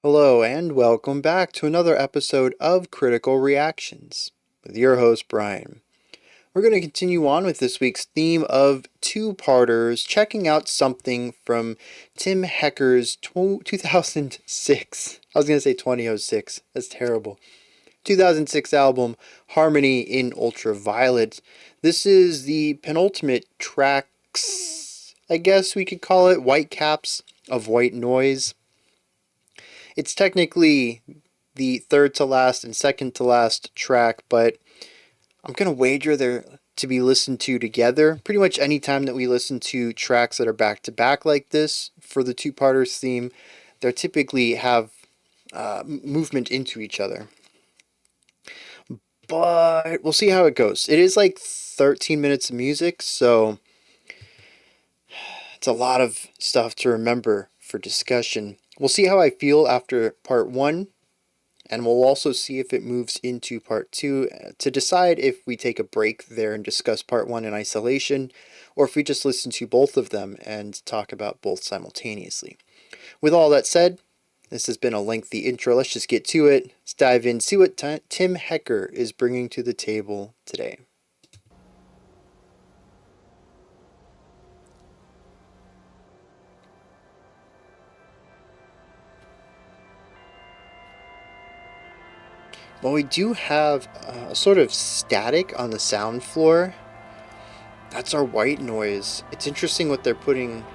Hello, and welcome back to another episode of Critical Reactions with your host, Bryan. We're going to continue on with this week's theme of two-parters, checking out something from Tim Hecker's 2006. I was going to say 2006. That's terrible. 2006 album, Harmony in Ultraviolet. This is the penultimate tracks, I guess we could call it, Whitecaps of White Noise. It's technically the third to last and second to last track, but I'm going to wager they're to be listened to together. Pretty much any time that we listen to tracks that are back to back like this for the two-parters theme, they typically have movement into each other. But we'll see how it goes. It is like 13 minutes of music, so it's a lot of stuff to remember for discussion. We'll see how I feel after part one, and we'll also see if it moves into part two to decide if we take a break there and discuss part one in isolation, or if we just listen to both of them and talk about both simultaneously. With all that said, this has been a lengthy intro. Let's just get to it. Let's dive in, see what Tim Hecker is bringing to the table today. Well, we do have a sort of static on the sound floor. That's our white noise. It's interesting what they're putting.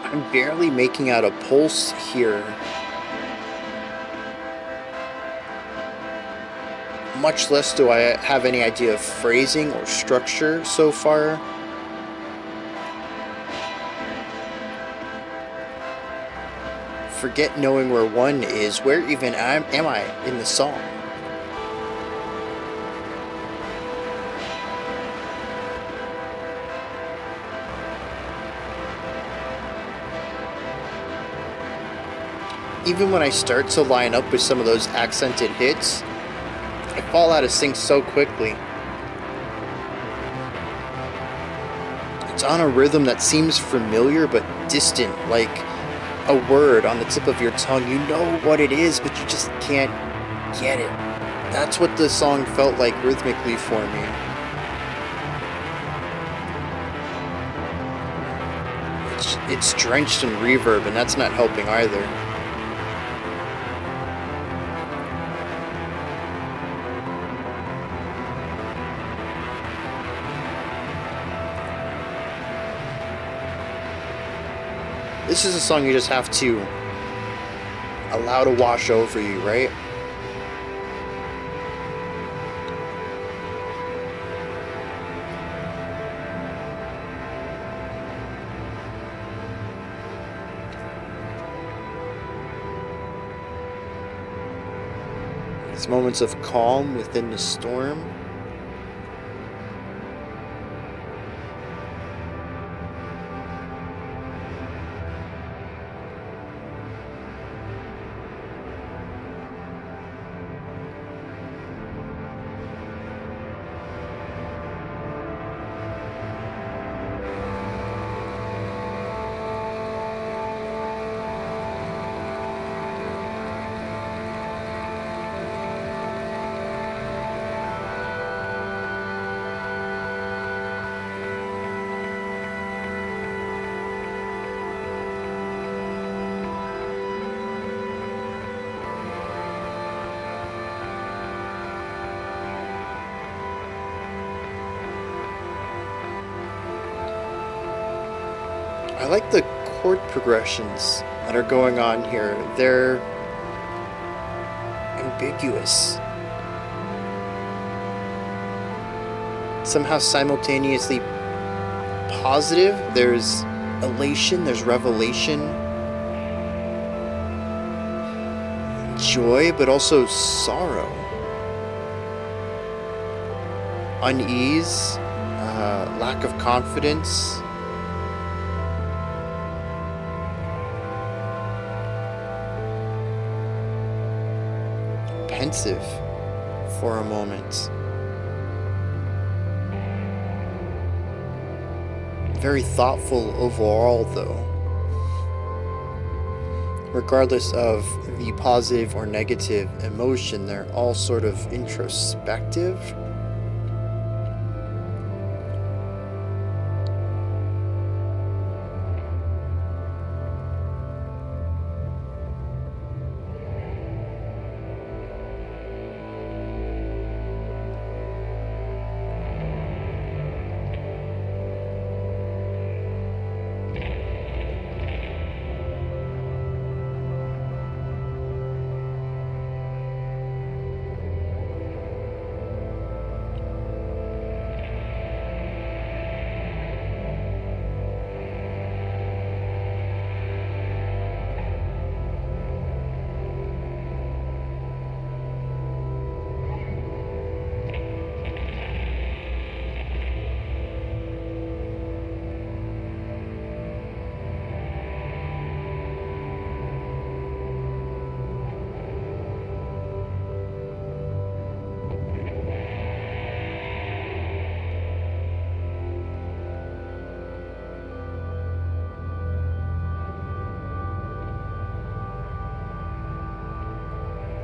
I'm barely making out a pulse here. Much less do I have any idea of phrasing or structure so far. Forget knowing where one is. Where even am I in the song? Even when I start to line up with some of those accented hits, I fall out of sync so quickly. It's on a rhythm that seems familiar but distant, like a word on the tip of your tongue. You know what it is, but you just can't get it. That's what the song felt like rhythmically for me. It's drenched in reverb, and that's not helping either. This is a song you just have to allow to wash over you, right? It's moments of calm within the storm. I like the chord progressions that are going on here. They're ambiguous. somehow simultaneously positive. There's elation, there's revelation, joy, but also sorrow, unease, lack of confidence. Pensive for a moment. Very thoughtful overall, though. Regardless of the positive or negative emotion, they're all sort of introspective.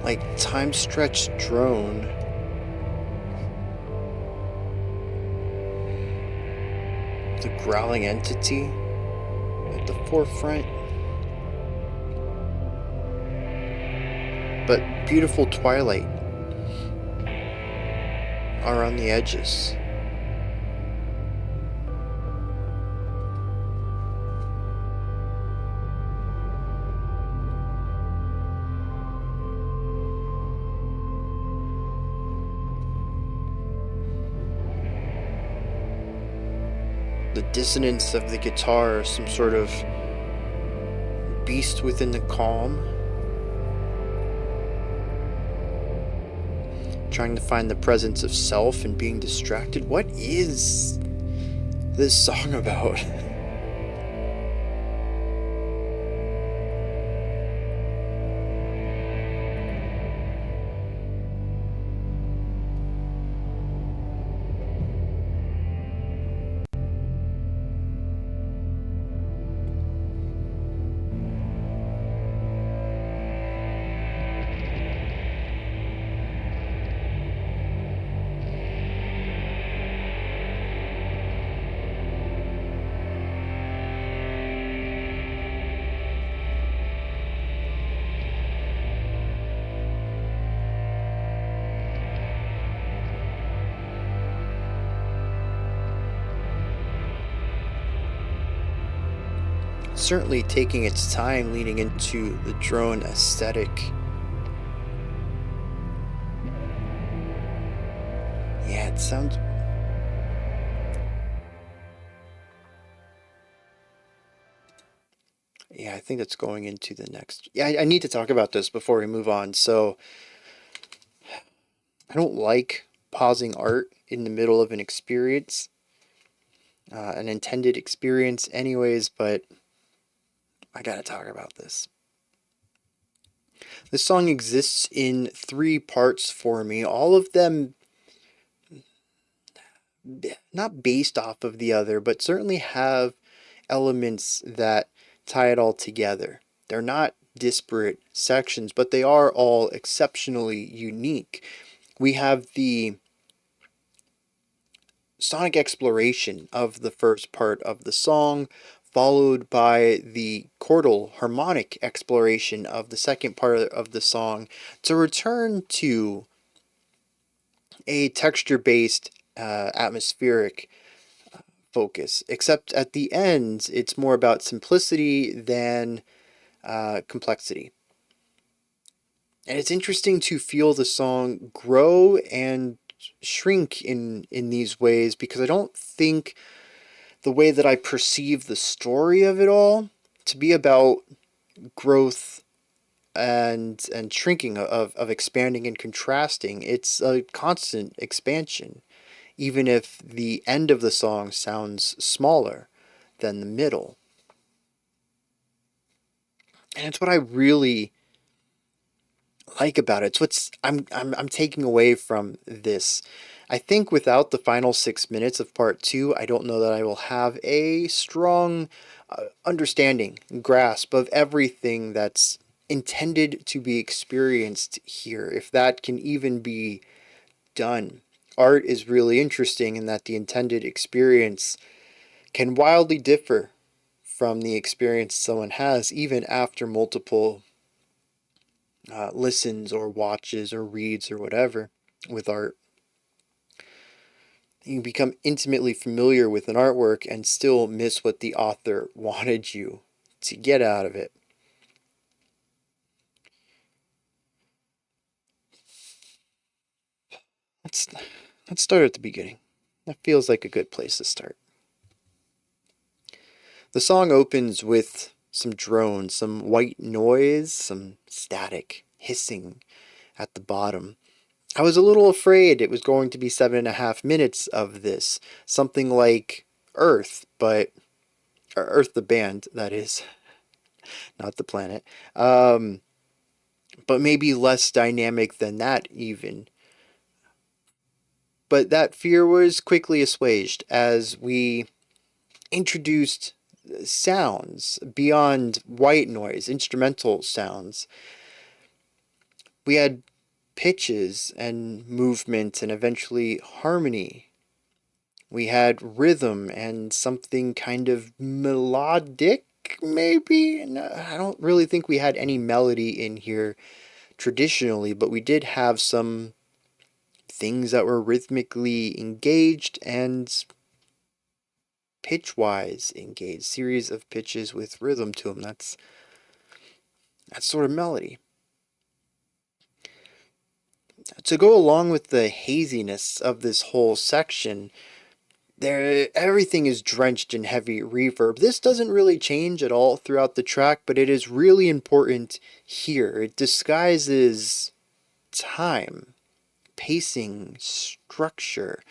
Like time-stretched drone. The growling entity at the forefront. But beautiful twilight around the edges. The dissonance of the guitar, some sort of beast within the calm, trying to find the presence of self and being distracted. What is this song about? Certainly taking its time leading into the drone aesthetic. Yeah, it sounds... Yeah, I think that's going into the next... Yeah, I need to talk about this before we move on. So, I don't like pausing art in the middle of an experience. An intended experience anyways, but I gotta talk about this. This song exists in 3 parts for me, all of them not based off of the other, but certainly have elements that tie it all together. They're not disparate sections, but they are all exceptionally unique. We have the sonic exploration of the first part of the song, followed by the chordal harmonic exploration of the second part of the song, to return to a texture-based atmospheric focus, except at the end it's more about simplicity than complexity. And it's interesting to feel the song grow and shrink in these ways because I don't think the way that I perceive the story of it all to be about growth and shrinking, of expanding and contrasting. It's a constant expansion, even if the end of the song sounds smaller than the middle. And it's what I really like about it. It's what's I'm taking away from this. I think without the final 6 minutes of part two, I don't know that I will have a strong understanding, grasp of everything that's intended to be experienced here, if that can even be done. Art is really interesting in that the intended experience can wildly differ from the experience someone has, even after multiple listens or watches or reads or whatever with art. You can become intimately familiar with an artwork and still miss what the author wanted you to get out of it. Let's let's start at the beginning. That feels like a good place to start. The song opens with some drones, some white noise, some static hissing at the bottom. I was a little afraid it was going to be 7.5 minutes of this, something like Earth, but Earth the band, that is, not the planet. But maybe less dynamic than that even. But that fear was quickly assuaged as we introduced sounds beyond white noise, instrumental sounds. We had pitches and movement and eventually harmony. We had rhythm and something kind of melodic, maybe? No, I don't really think we had any melody in here traditionally, but we did have some things that were rhythmically engaged and pitch-wise engaged. Series of pitches with rhythm to them. That's sort of melody. To go along with the haziness of this whole section, everything is drenched in heavy reverb. This doesn't really change at all throughout the track, but it is really important here. It disguises time, pacing, structure.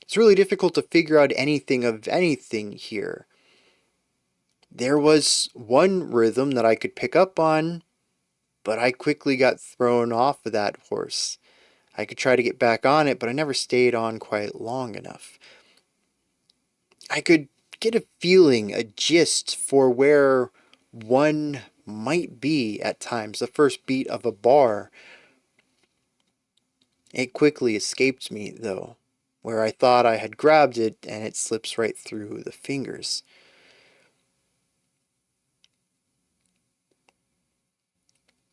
It's really difficult to figure out anything of anything here. There was one rhythm that I could pick up on, but I quickly got thrown off of that horse. I could try to get back on it, but I never stayed on quite long enough. I could get a feeling, a gist for where one might be at times, the first beat of a bar. It quickly escaped me, though, where I thought I had grabbed it and it slips right through the fingers.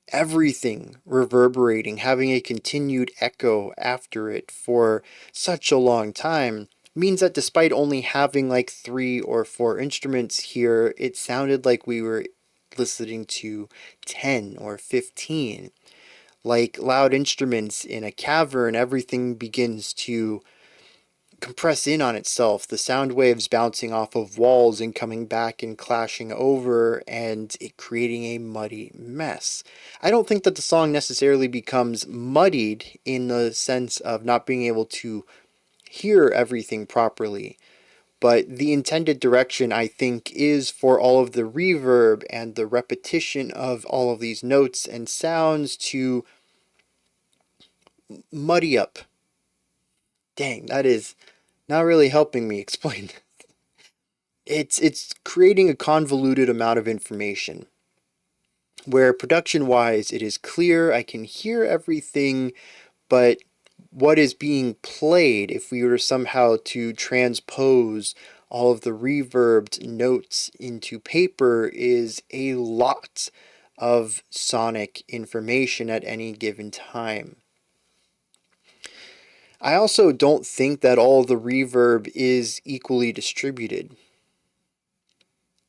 Everything reverberating, having a continued echo after it for such a long time, means that despite only having like 3 or 4 instruments here, it sounded like we were listening to 10 or 15. Like loud instruments in a cavern, everything begins to compress in on itself, the sound waves bouncing off of walls and coming back and clashing over, and it creating a muddy mess. I don't think that the song necessarily becomes muddied in the sense of not being able to hear everything properly, but the intended direction, I think, is for all of the reverb and the repetition of all of these notes and sounds to muddy up. Dang, that is not really helping me explain. It's creating a convoluted amount of information where production wise it is clear, I can hear everything, but what is being played, if we were somehow to transpose all of the reverbed notes into paper, is a lot of sonic information at any given time. I also don't think that all the reverb is equally distributed,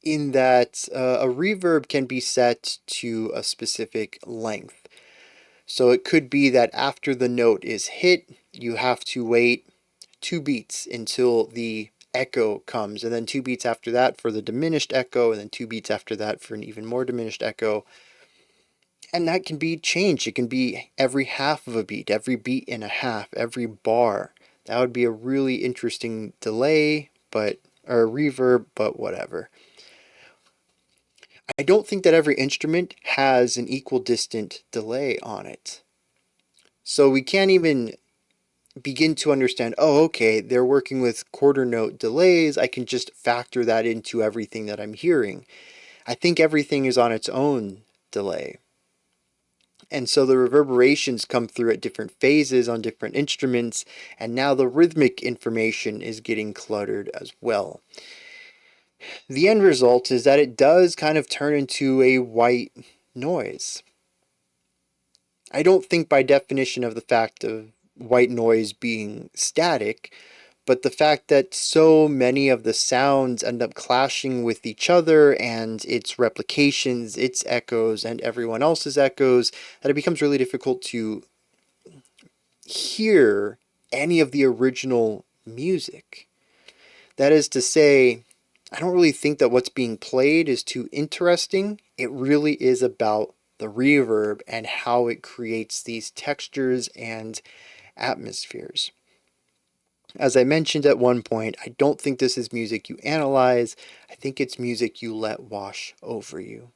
in that a reverb can be set to a specific length. So it could be that after the note is hit, you have to wait 2 beats until the echo comes, and then 2 beats after that for the diminished echo, and then 2 beats after that for an even more diminished echo. And that can be changed. It can be every half of a beat, every beat and a half, every bar. That would be a really interesting delay, or reverb, but whatever. I don't think that every instrument has an equal distant delay on it. So we can't even begin to understand, oh, okay, they're working with quarter note delays. I can just factor that into everything that I'm hearing. I think everything is on its own delay. And so the reverberations come through at different phases on different instruments, and now the rhythmic information is getting cluttered as well. The end result is that it does kind of turn into a white noise. I don't think by definition of the fact of white noise being static, but the fact that so many of the sounds end up clashing with each other and its replications, its echoes, and everyone else's echoes, that it becomes really difficult to hear any of the original music. That is to say, I don't really think that what's being played is too interesting. It really is about the reverb and how it creates these textures and atmospheres. As I mentioned at one point, I don't think this is music you analyze. I think it's music you let wash over you.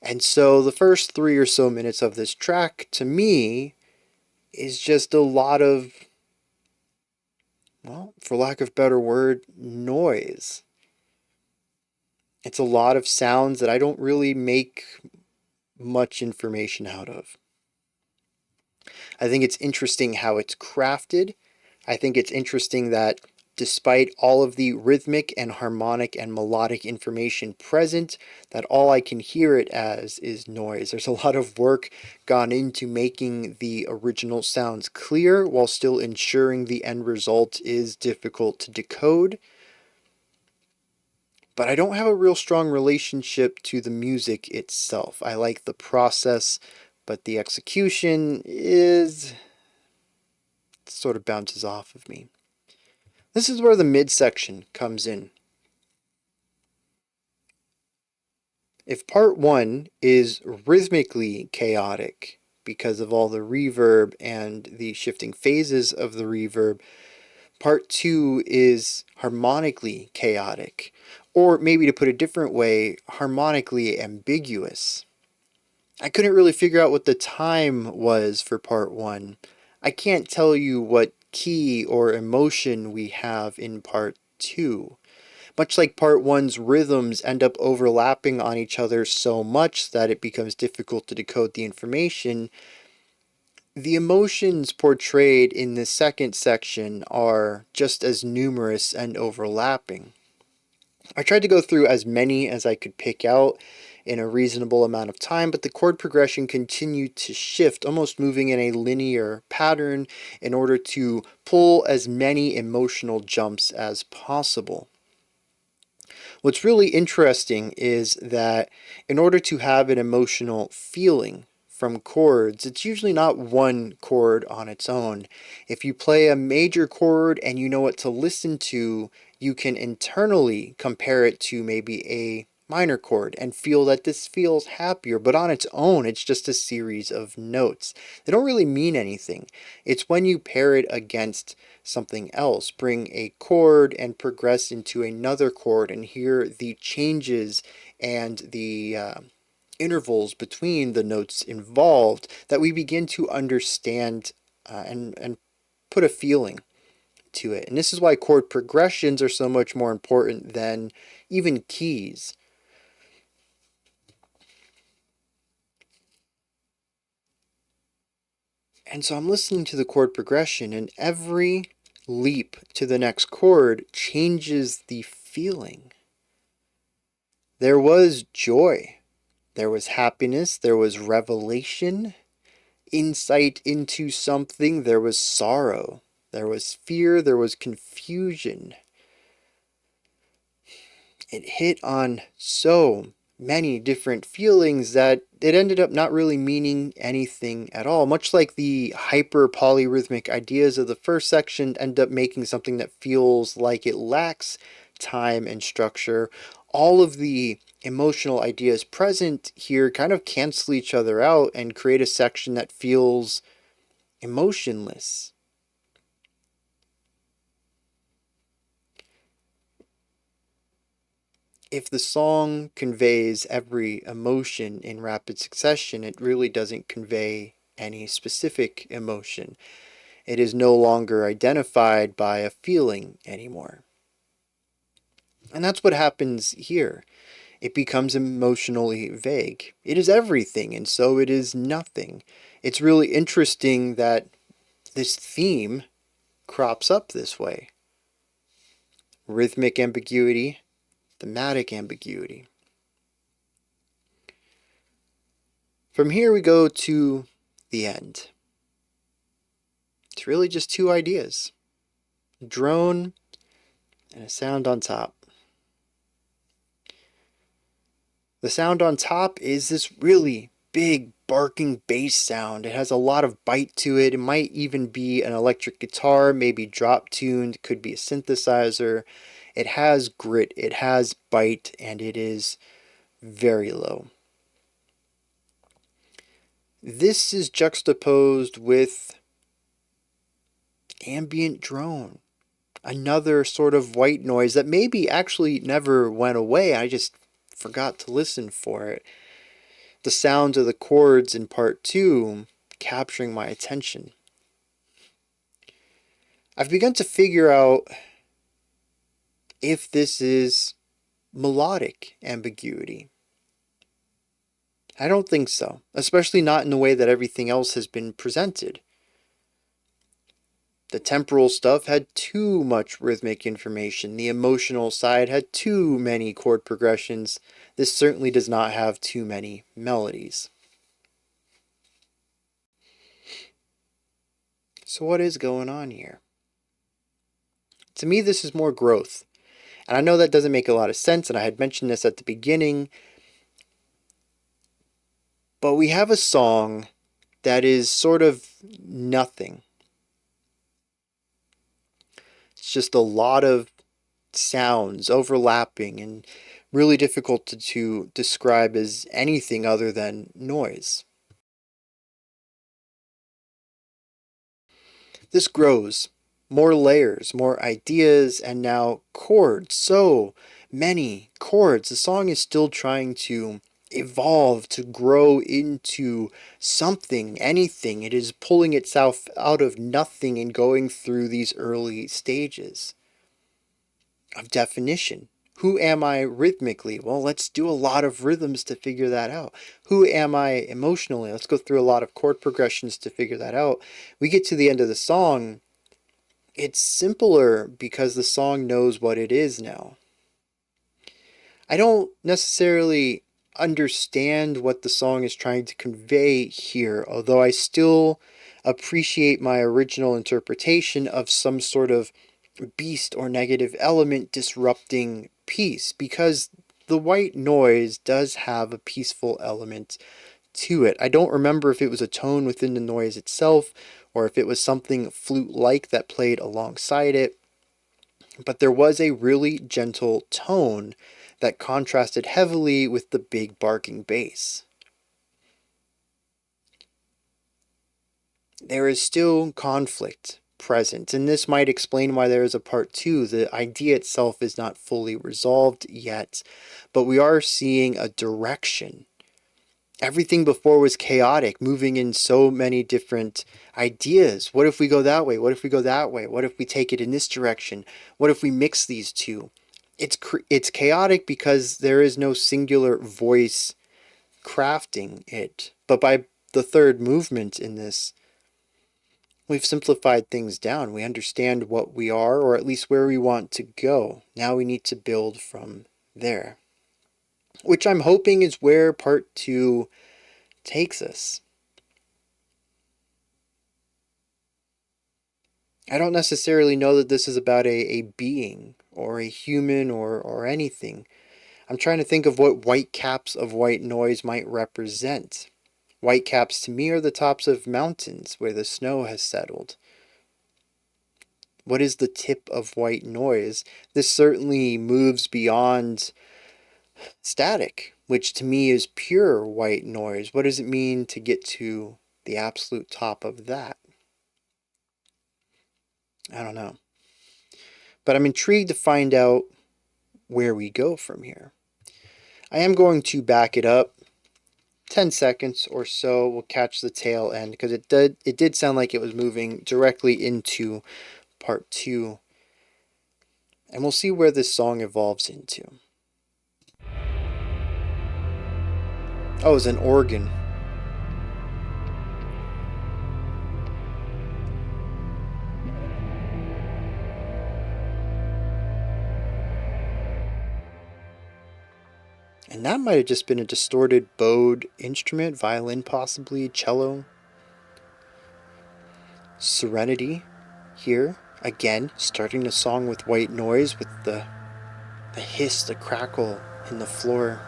And so the first 3 or so minutes of this track, to me, is just a lot of, well, for lack of a better word, noise. It's a lot of sounds that I don't really make much information out of. I think it's interesting how it's crafted. I think it's interesting that despite all of the rhythmic and harmonic and melodic information present, that all I can hear it as is noise. There's a lot of work gone into making the original sounds clear while still ensuring the end result is difficult to decode. But I don't have a real strong relationship to the music itself. I like the process, but the execution sort of bounces off of me. This is where the midsection comes in. If part 1 is rhythmically chaotic because of all the reverb and the shifting phases of the reverb, part 2 is harmonically chaotic, or maybe to put it a different way, harmonically ambiguous. I couldn't really figure out what the time was for part 1. I can't tell you what key or emotion we have in part 2. Much like part 1's rhythms end up overlapping on each other so much that it becomes difficult to decode the information, the emotions portrayed in the second section are just as numerous and overlapping. I tried to go through as many as I could pick out in a reasonable amount of time, but the chord progression continued to shift, almost moving in a linear pattern in order to pull as many emotional jumps as possible. What's really interesting is that in order to have an emotional feeling from chords, it's usually not one chord on its own. If you play a major chord and you know what to listen to, you can internally compare it to maybe a minor chord and feel that this feels happier, but on its own, it's just a series of notes. They don't really mean anything. It's when you pair it against something else, bring a chord and progress into another chord and hear the changes and the intervals between the notes involved, that we begin to understand and put a feeling to it. And this is why chord progressions are so much more important than even keys. And so I'm listening to the chord progression, and every leap to the next chord changes the feeling. There was joy, there was happiness, there was revelation, insight into something, there was sorrow, there was fear, there was confusion. It hit on so many different feelings that it ended up not really meaning anything at all. Much like the hyper polyrhythmic ideas of the first section end up making something that feels like it lacks time and structure, all of the emotional ideas present here kind of cancel each other out and create a section that feels emotionless. If the song conveys every emotion in rapid succession, it really doesn't convey any specific emotion. It is no longer identified by a feeling anymore. And that's what happens here. It becomes emotionally vague. It is everything, and so it is nothing. It's really interesting that this theme crops up this way. Rhythmic ambiguity, thematic ambiguity. From here we go to the end. It's really just two ideas. A drone and a sound on top. The sound on top is this really big barking bass sound. It has a lot of bite to it. It might even be an electric guitar, maybe drop tuned, could be a synthesizer. It has grit, it has bite, and it is very low. This is juxtaposed with ambient drone. Another sort of white noise that maybe actually never went away. I just forgot to listen for it. The sound of the chords in part 2 capturing my attention. I've begun to figure out if this is melodic ambiguity. I don't think so, especially not in the way that everything else has been presented. The temporal stuff had too much rhythmic information. The emotional side had too many chord progressions. This certainly does not have too many melodies. So what is going on here? To me, this is more growth. And I know that doesn't make a lot of sense, and I had mentioned this at the beginning, but we have a song that is sort of nothing. It's just a lot of sounds overlapping and really difficult to describe as anything other than noise. This grows. More layers, more ideas, and now chords. So many chords. The song is still trying to evolve, to grow into something, anything. It is pulling itself out of nothing and going through these early stages of definition. Who am I rhythmically? Well, let's do a lot of rhythms to figure that out. Who am I emotionally? Let's go through a lot of chord progressions to figure that out. We get to the end of the song. It's simpler because the song knows what it is now. I don't necessarily understand what the song is trying to convey here, although I still appreciate my original interpretation of some sort of beast or negative element disrupting peace, because the white noise does have a peaceful element to it. I don't remember if it was a tone within the noise itself or if it was something flute-like that played alongside it, but there was a really gentle tone that contrasted heavily with the big barking bass. There is still conflict present, and this might explain why there is a part 2. The idea itself is not fully resolved yet, but we are seeing a direction. Everything before was chaotic, moving in so many different ideas. What if we go that way? What if we go that way? What if we take it in this direction? What if we mix these two? It's chaotic because there is no singular voice crafting it. But by the third movement in this, we've simplified things down. We understand what we are, or at least where we want to go. Now we need to build from there, which I'm hoping is where part 2 takes us. I don't necessarily know that this is about a being or a human or anything. I'm trying to think of what whitecaps of white noise might represent. Whitecaps to me are the tops of mountains where the snow has settled. What is the tip of white noise? This certainly moves beyond static, which to me is pure white noise. What does it mean to get to the absolute top of that? I don't know. But I'm intrigued to find out where we go from here. I am going to back it up 10 seconds or so. We'll catch the tail end because it did sound like it was moving directly into part 2. And we'll see where this song evolves into. Oh, it's an organ. And that might have just been a distorted bowed instrument, violin possibly, cello. Serenity here, again, starting the song with white noise with the hiss, the crackle in the floor.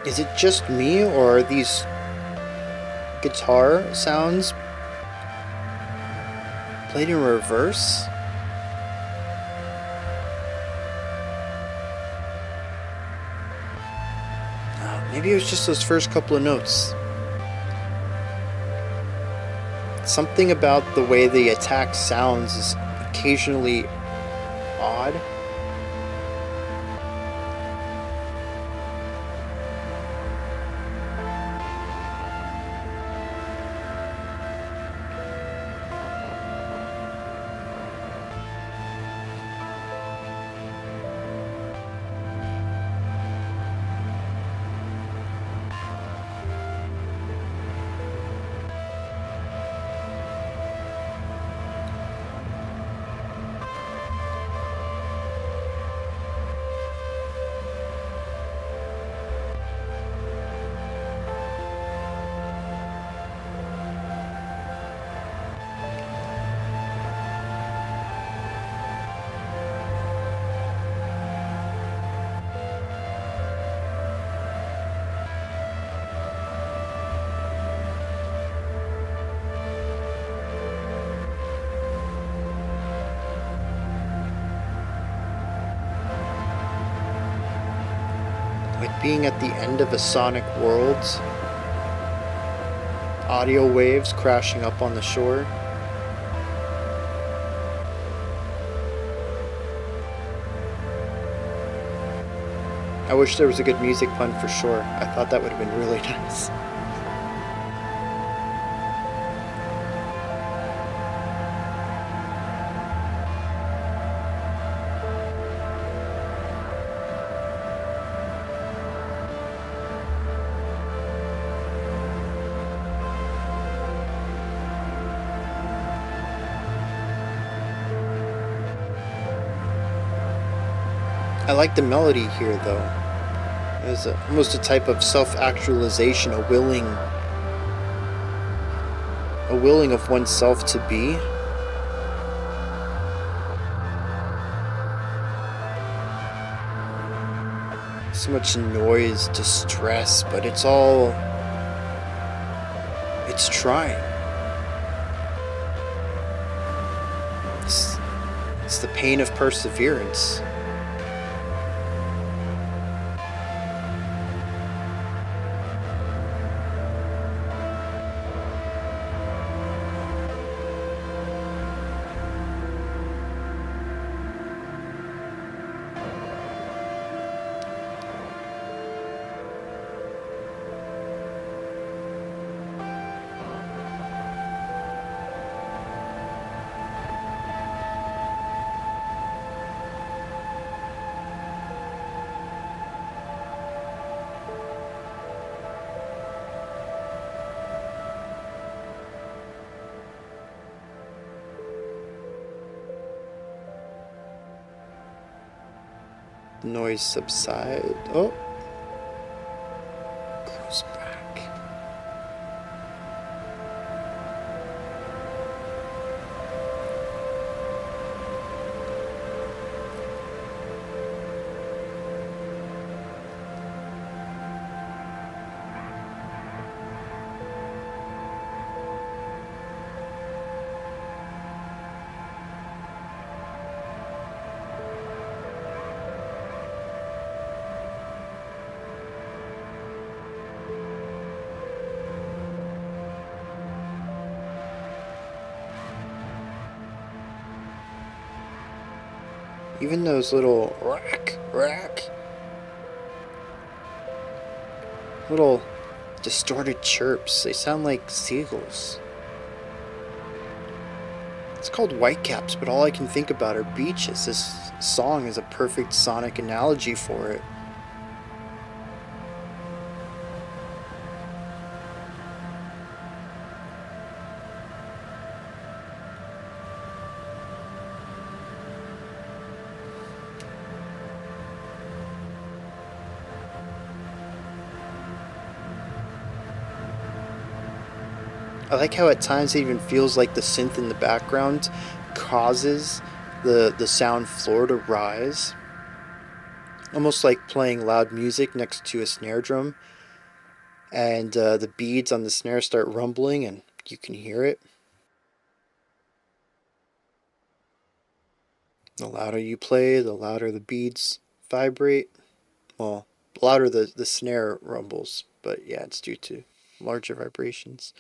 Is it just me, or are these guitar sounds played in reverse? Maybe it was just those first couple of notes. Something about the way the attack sounds is occasionally odd. Like being at the end of a sonic world. Audio waves crashing up on the shore. I wish there was a good music pun for sure. I thought that would have been really nice. I like the melody here, though. There's almost a type of self-actualization, a willing of oneself to be. So much noise, distress, but it's trying. It's the pain of perseverance. The noise subside. Oh, grows back. Even those little little distorted chirps, they sound like seagulls. It's called Whitecaps, but all I can think about are beaches. This song is a perfect sonic analogy for it. I like how at times it even feels like the synth in the background causes the sound floor to rise. Almost like playing loud music next to a snare drum, and the beads on the snare start rumbling and you can hear it. The louder you play, the louder the beads vibrate. Well, the louder the snare rumbles, but yeah, it's due to larger vibrations.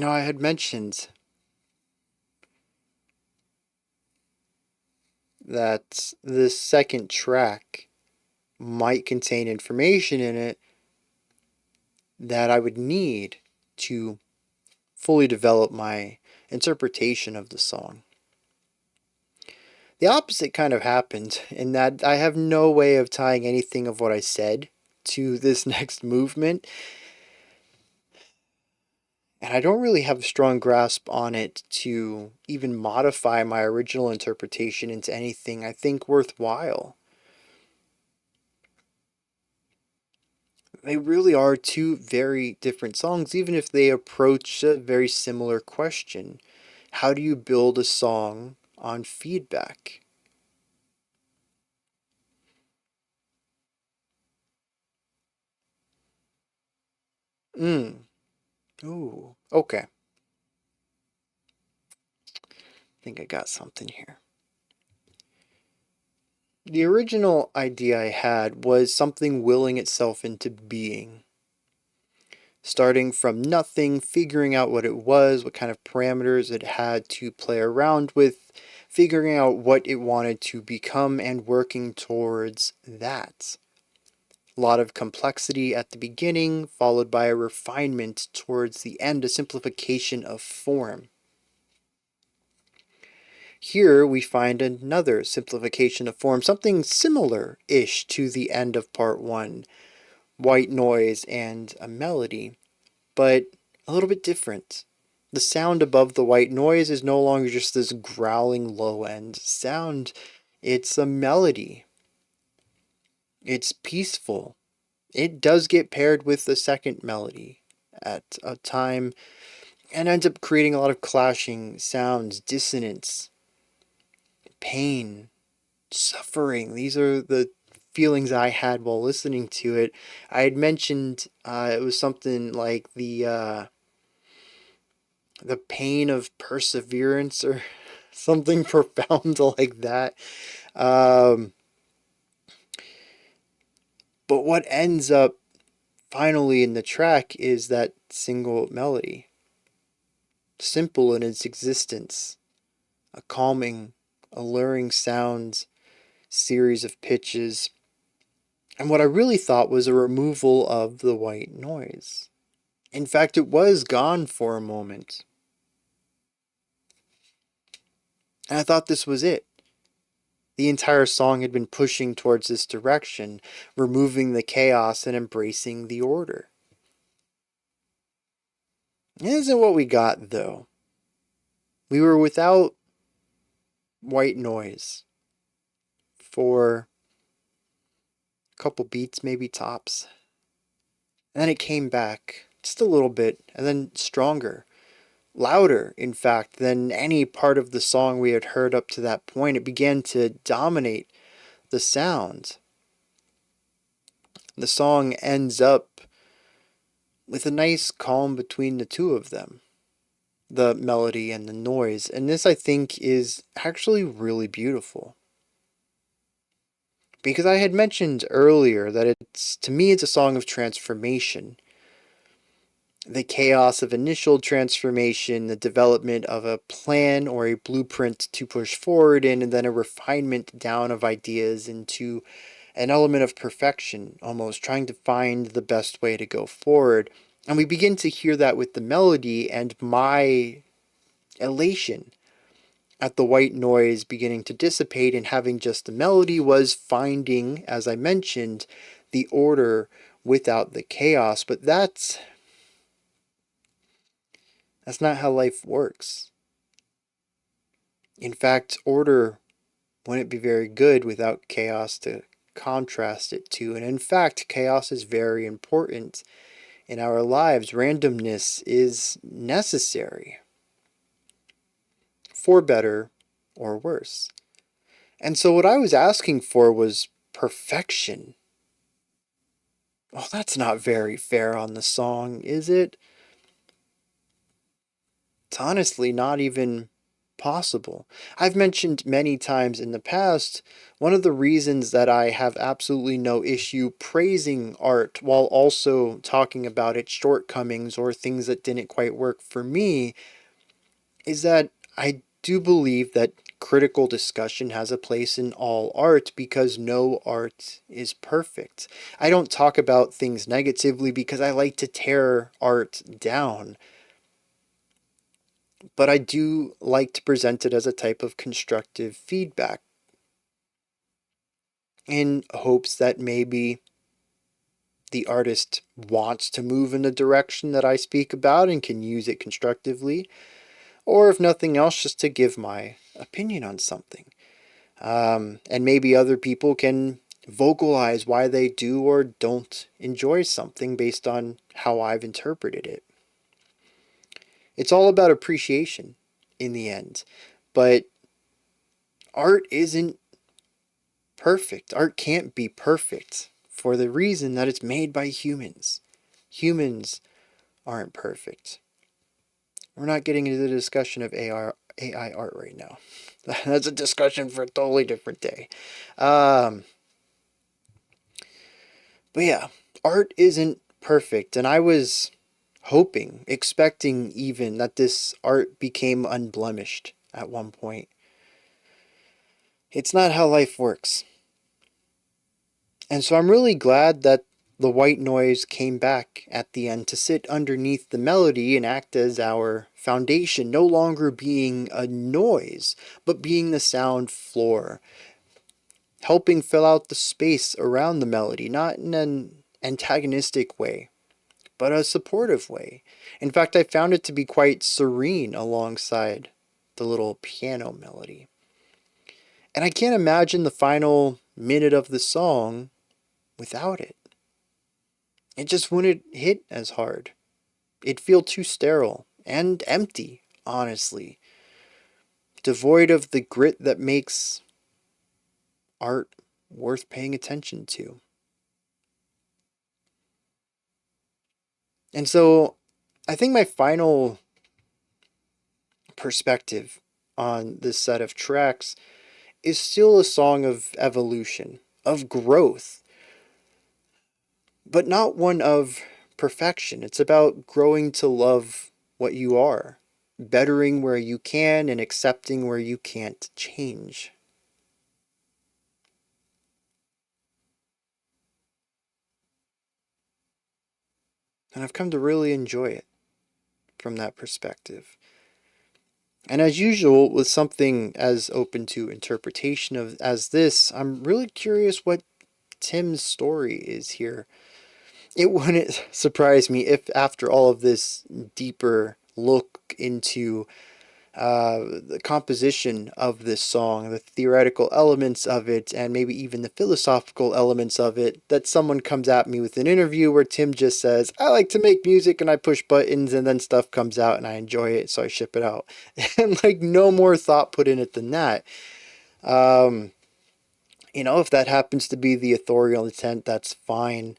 I had mentioned that this second track might contain information in it that I would need to fully develop my interpretation of the song. The opposite kind of happened in that I have no way of tying anything of what I said to this next movement, and I don't really have a strong grasp on it to even modify my original interpretation into anything I think worthwhile. They really are two very different songs, even if they approach a very similar question. How do you build a song on feedback? Mm. Ooh. Okay. I think I got something here. The original idea I had was something willing itself into being. Starting from nothing, figuring out what it was, what kind of parameters it had to play around with, figuring out what it wanted to become, and working towards that. A lot of complexity at the beginning, followed by a refinement towards the end, a simplification of form. Here we find another simplification of form, something similar-ish to the end of part 1, white noise and a melody, but a little bit different. The sound above the white noise is no longer just this growling low-end sound, it's a melody. It's peaceful. It does get paired with the second melody at a time and ends up creating a lot of clashing sounds, dissonance, pain, suffering. These are the feelings I had while listening to it. I had mentioned it was something like the pain of perseverance or something profound like that. Um, but what ends up finally in the track is that single melody, simple in its existence, a calming, alluring sound, series of pitches, and what I really thought was a removal of the white noise. In fact, it was gone for a moment. And I thought this was it. The entire song had been pushing towards this direction, removing the chaos and embracing the order. It isn't what we got, though. We were without white noise for a couple beats, maybe tops. And then it came back just a little bit, and then stronger, louder, in fact, than any part of the song we had heard up to that point. It began to dominate the sound. The song ends up with a nice calm between the two of them, the melody and the noise. And this, I think, is actually really beautiful. Because I had mentioned earlier that to me, it's a song of transformation. The chaos of initial transformation, the development of a plan or a blueprint to push forward in, and then a refinement down of ideas into an element of perfection, almost trying to find the best way to go forward. And we begin to hear that with the melody, and my elation at the white noise beginning to dissipate and having just the melody was finding, as I mentioned, the order without the chaos. But that's not how life works. In fact, order wouldn't be very good without chaos to contrast it to. And in fact, chaos is very important in our lives. Randomness is necessary, for better or worse. And so what I was asking for was perfection. Well, that's not very fair on the song, is it? It's honestly not even possible. I've mentioned many times in the past, one of the reasons that I have absolutely no issue praising art while also talking about its shortcomings or things that didn't quite work for me is that I do believe that critical discussion has a place in all art because no art is perfect. I don't talk about things negatively because I like to tear art down. But I do like to present it as a type of constructive feedback in hopes that maybe the artist wants to move in the direction that I speak about and can use it constructively, or if nothing else, just to give my opinion on something. And maybe other people can vocalize why they do or don't enjoy something based on how I've interpreted it. It's all about appreciation in the end. But art isn't perfect. Art can't be perfect for the reason that it's made by humans. Humans aren't perfect. We're not getting into the discussion of AI art right now. That's a discussion for a totally different day. But yeah, art isn't perfect. And I was hoping, expecting even, that this art became unblemished at one point. It's not how life works. And so I'm really glad that the white noise came back at the end to sit underneath the melody and act as our foundation, no longer being a noise, but being the sound floor, helping fill out the space around the melody, not in an antagonistic way, but a supportive way. In fact, I found it to be quite serene alongside the little piano melody. And I can't imagine the final minute of the song without it. It just wouldn't hit as hard. It'd feel too sterile and empty, honestly. Devoid of the grit that makes art worth paying attention to. And so I think my final perspective on this set of tracks is still a song of evolution, of growth, but not one of perfection. It's about growing to love what you are, bettering where you can, and accepting where you can't change. And I've come to really enjoy it from that perspective. And as usual, with something as open to interpretation as this, I'm really curious what Tim's story is here. it wouldn't surprise me if after all of this deeper look into the composition of this song, the theoretical elements of it, and maybe even the philosophical elements of it, that someone comes at me with an interview where Tim just says, I like to make music and I push buttons and then stuff comes out and I enjoy it, so I ship it out. And like no more thought put in it than that. If that happens to be the authorial intent, that's fine.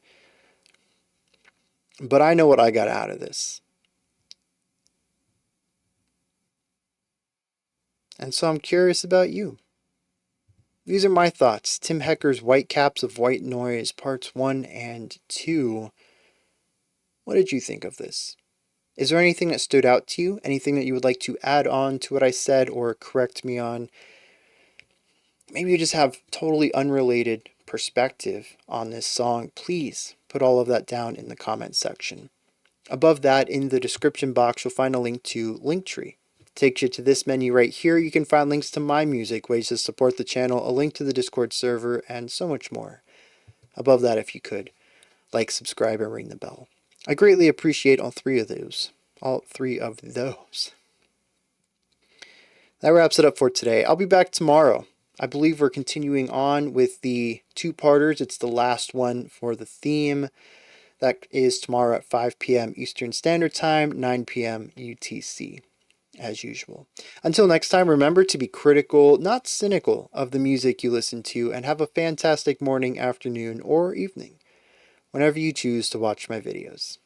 But I know what I got out of this. And so I'm curious about you. These are my thoughts. Tim Hecker's Whitecaps of White Noise, Parts 1 and 2. What did you think of this? Is there anything that stood out to you? Anything that you would like to add on to what I said or correct me on? Maybe you just have totally unrelated perspective on this song. Please put all of that down in the comment section. Above that, in the description box, you'll find a link to Linktree. Takes you to this menu right here. You can find links to my music, ways to support the channel, a link to the Discord server, and so much more. Above that, if you could, like, subscribe, and ring the bell. I greatly appreciate all three of those. That wraps it up for today. I'll be back tomorrow. I believe we're continuing on with the two-parters. It's the last one for the theme. That is tomorrow at 5 p.m. Eastern Standard Time, 9 p.m. UTC. As usual. Until next time, remember to be critical, not cynical, of the music you listen to, and have a fantastic morning, afternoon, or evening, whenever you choose to watch my videos.